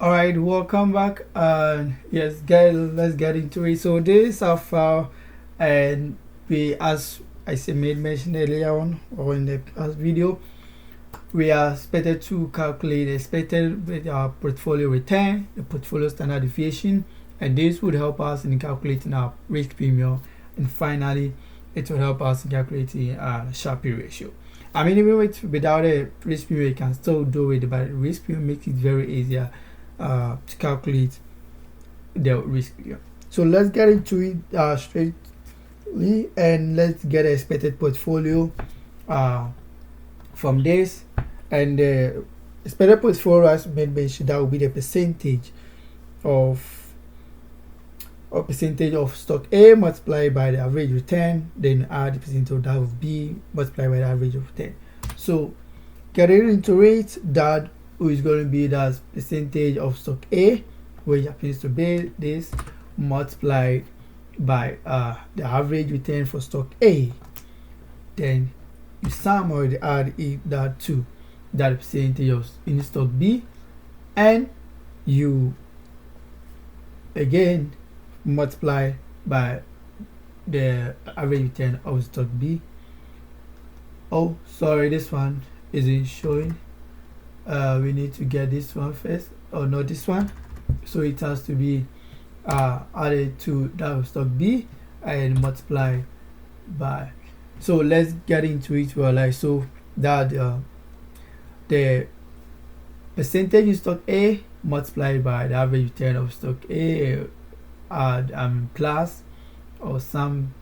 All right, welcome back. Yes, guys, let's get into it. So this is our file, and we, as I said, made mention earlier on or in the past video, we are expected to calculate the expected with our portfolio return, the portfolio standard deviation, and this would help us in calculating our risk premium, and finally, it will help us in calculating Sharpe ratio. I mean, even without a risk premium, you can still do it, but risk premium makes it very easier to calculate the risk premium. So let's get into it straightly, and let's get an expected portfolio from this. And the expected portfolio, as made mention, that will be the percentage of stock A multiplied by the average return, then add the percentage of that of B multiplied by the average of return. So getting into it, that is going to be that percentage of stock A, which happens to be this, multiplied by the average return for stock A. Then you sum or add that to that percentage of in stock B, and you again multiply by the average return of stock B. Oh, sorry, this one isn't showing. We need to get this one first, or not this one. So it has to be added to that of stock B and multiply by. So let's get into it. Well, like so that the percentage in stock A multiplied by the average return of stock A, plus or sum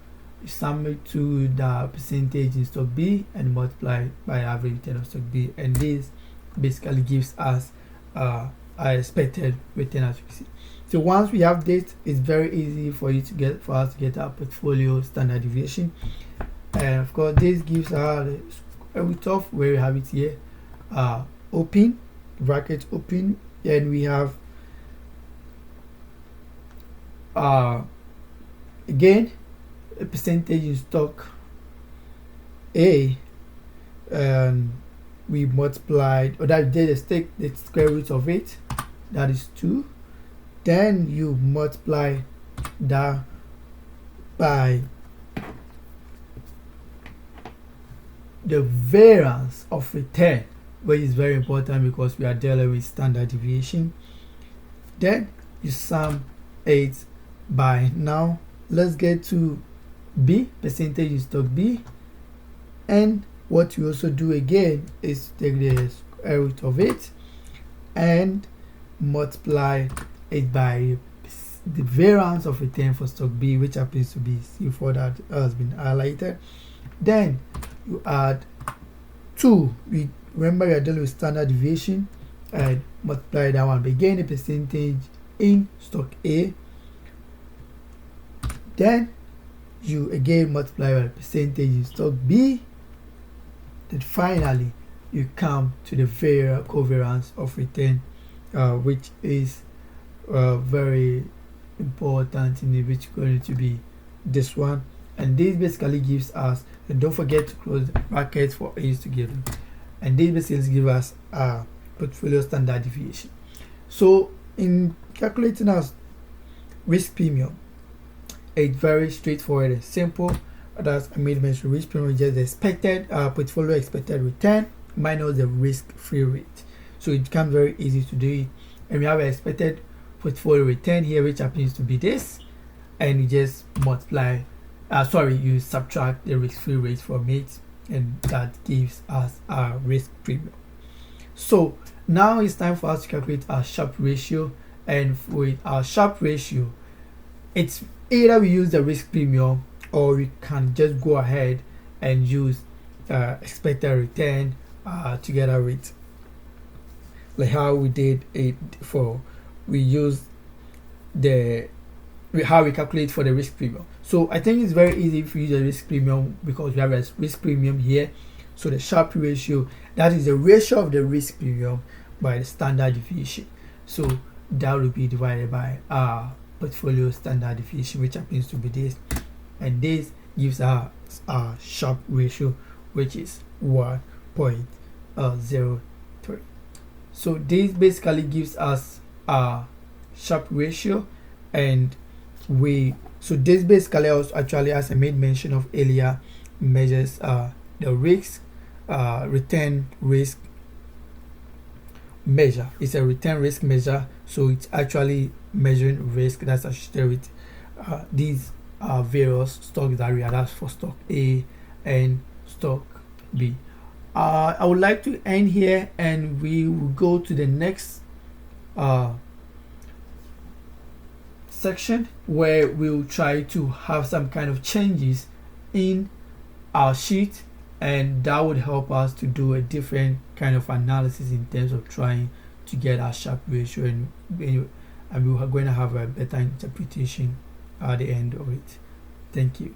it to the percentage in stock B and multiply by the average return of stock B, and this basically gives us our expected return, as you can see. So once we have this, it's very easy for us to get our portfolio standard deviation. And of course, this gives us the square root of, where we have it here, open bracket open, and we have again a percentage in stock A, and we multiplied, or that did the square root of it, that is 2. Then you multiply that by the variance of return, which is very important because we are dealing with standard deviation. Then you sum it by, now let's get to B, percentage in stock B, and what you also do again is take the square root of it and multiply it by the variance of return for stock B, which happens to be C4, that has been highlighted. Then you add 2. We remember we are dealing with standard deviation, and multiply that one. Again, the percentage in stock A. Then you again multiply by the percentage in stock B. Then finally you come to the covariance of return, which is very important, in which is going to be this one. And this basically gives us, and don't forget to close the brackets for A's together, and this basically gives us a portfolio standard deviation. So in calculating our risk premium, it's very straightforward and simple. That's I made mention, risk premium is just the expected portfolio expected return minus the risk-free rate. So it becomes very easy to do it, and we have an expected portfolio return here, which happens to be this, and you just multiply you subtract the risk-free rate from it, and that gives us our risk premium. So now it's time for us to calculate our Sharpe ratio, and with our Sharpe ratio, it's either we use the risk premium, or we can just go ahead and use expected return together with, like how we did it for, we use how we calculate for the risk premium. So I think it's very easy if we use the risk premium, because we have a risk premium here. So the Sharpe ratio, that is the ratio of the risk premium by the standard deviation. So that will be divided by our portfolio standard deviation, which happens to be this, and this gives us our Sharpe ratio, which is 1.03. So this basically gives us Sharpe ratio, and this basically also, actually, as I made mention of earlier, measures the risk, return risk measure. It's a return risk measure, so it's actually measuring risk that's associated with these various stocks that we had asked for, stock A and stock B. I would like to end here, and we will go to the next section where we'll try to have some kind of changes in our sheet, and that would help us to do a different kind of analysis in terms of trying to get our Sharpe ratio, and we are going to have a better interpretation at the end of it. Thank you.